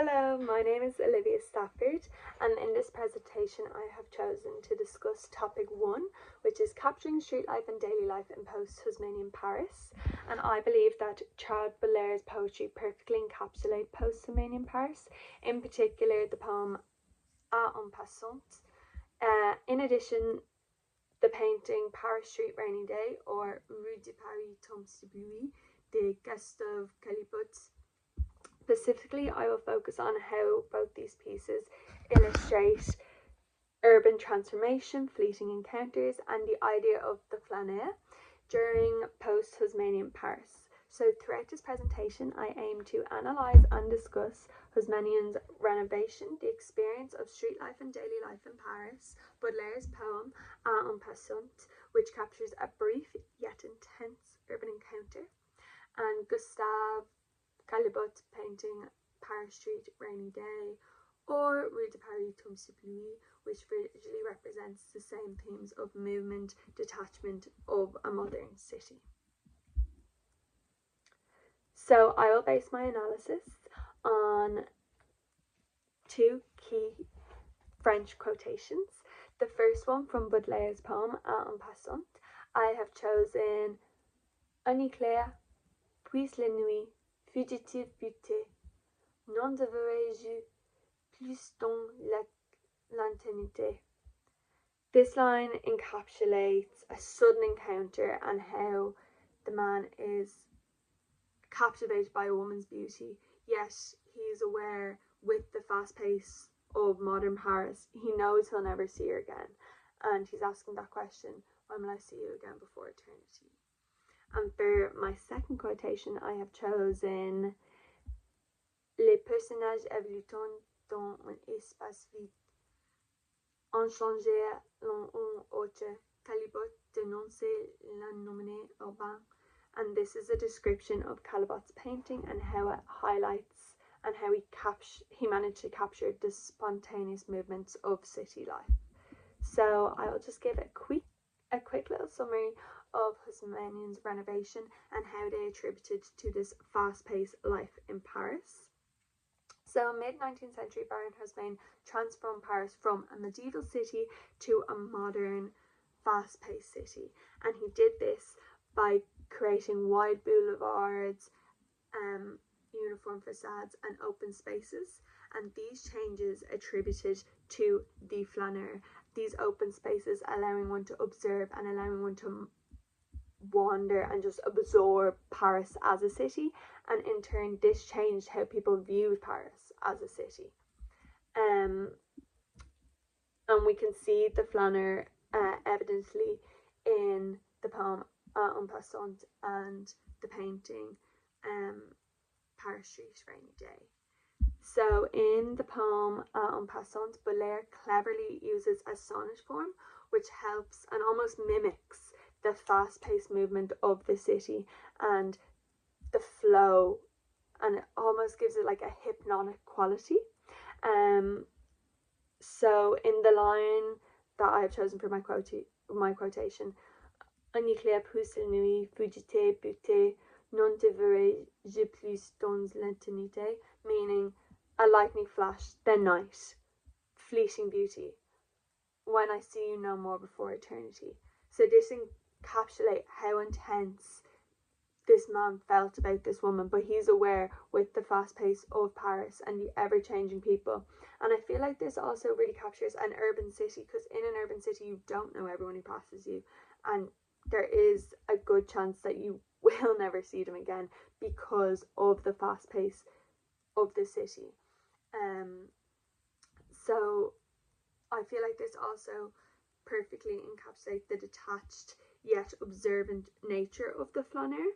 Hello, my name is Olivia Stafford, and in this presentation I have chosen to discuss topic 1, which is capturing street life and daily life in post-Haussmannian Paris. And I believe that Charles Baudelaire's poetry perfectly encapsulates post-Haussmannian Paris, in particular the poem A en passant. In addition, the painting Paris Street Rainy Day, or Rue de Paris tombe si pluie, de Gustave Caillebotte. Specifically, I will focus on how both these pieces illustrate urban transformation, fleeting encounters, and the idea of the flaneur during post-Haussmannian Paris. So throughout this presentation, I aim to analyse and discuss Haussmannian's renovation, the experience of street life and daily life in Paris, Baudelaire's poem En passant, which captures a brief yet intense urban encounter, and Gustave Caillebotte's painting Paris Street Rainy Day, or Rue de Paris tombe si pluie, which visually represents the same themes of movement, detachment of a modern city. So I will base my analysis on two key French quotations. The first one from Baudelaire's poem En passant. I have chosen Un éclair, puis la nuit, fugitive beauté, non devrais-je plus dans l'intimité. This line encapsulates a sudden encounter and how the man is captivated by a woman's beauty, yet he is aware with the fast pace of modern Paris, he knows he'll never see her again, and he's asking that question, when will I see you again before eternity? And for my second quotation, I have chosen Les personnages évoluent dans un espace vide. En changer l'un ou autre, Caillebotte dénonçait l'anomalie urbaine. And this is a description of Caillebotte's painting and how it highlights and how he managed to capture the spontaneous movements of city life. So I will just give a quick little summary of Haussmannian's renovation and how they attributed to this fast-paced life in Paris. So mid-19th century, Baron Haussmann transformed Paris from a medieval city to a modern, fast-paced city. And he did this by creating wide boulevards, uniform facades and open spaces. And these changes attributed to the flaneur, these open spaces allowing one to observe and allowing one to wander and just absorb Paris as a city, and in turn this changed how people viewed Paris as a city. And we can see the flaneur evidently in the poem En passant and the painting Paris Street Rainy Day. So in the poem En passant, Baudelaire cleverly uses a sonnet form which helps and almost mimics the fast-paced movement of the city and the flow, and it almost gives it like a hypnotic quality. So in the line that I have chosen for my quotation, Un éclair plus la nuit, fugite beauté, non te verrai-je plus dans l'intimité, meaning a lightning flash, then night, fleeting beauty, when I see you no more before eternity. So this encapsulates how intense this man felt about this woman, but he's aware with the fast pace of Paris and the ever-changing people. And I feel like this also really captures an urban city, because in an urban city you don't know everyone who passes you, and there is a good chance that you will never see them again because of the fast pace of the city. So I feel like this also perfectly encapsulates the detached yet observant nature of the flaneur.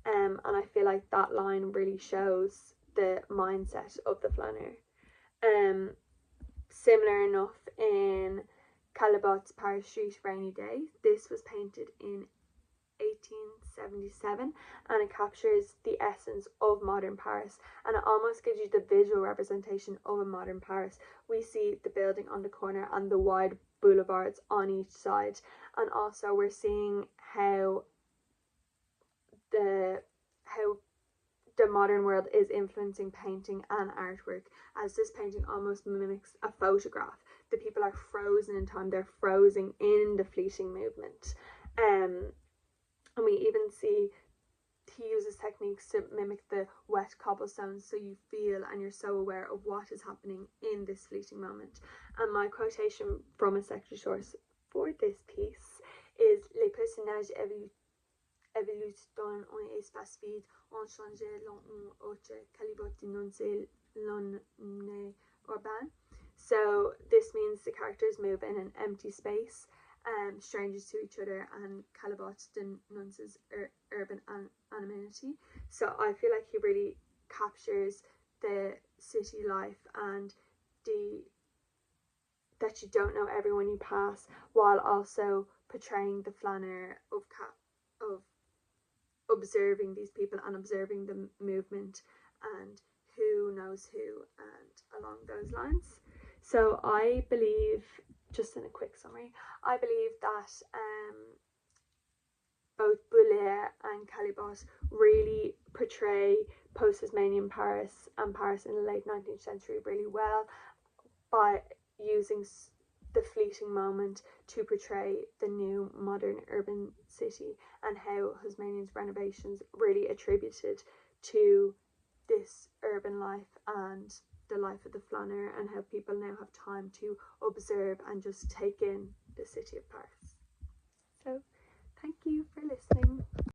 And I feel like that line really shows the mindset of the flaneur. Similar enough in Caillebotte's Paris Street Rainy Day. This was painted in 1877 and it captures the essence of modern Paris, and it almost gives you the visual representation of a modern Paris. We see the building on the corner and the wide boulevards on each side, and also we're seeing how the modern world is influencing painting and artwork, as this painting almost mimics a photograph. The people are frozen in time, they're frozen in the fleeting movement. And we even see he uses techniques to mimic the wet cobblestones, so you feel and you're so aware of what is happening in this fleeting moment. And my quotation from a secondary source for this piece is Les personnages évoluent dans un espace vide, ont changé l'un autre calibre non c'est l'un urbain. So this means the characters move in an empty space, strangers to each other, and Calibot denunces urban anonymity. So I feel like he really captures the city life and that you don't know everyone you pass, while also portraying the flaneur of observing these people and observing the movement and who knows who, and along those lines. So I believe, just in a quick summary, I believe that both Baudelaire and Caillebotte really portray post-Haussmannian Paris and Paris in the late 19th century really well, by using the fleeting moment to portray the new modern urban city, and how Haussmannian's renovations really attributed to this urban life and the life of the flaneur, and how people now have time to observe and just take in the city of Paris. So thank you for listening.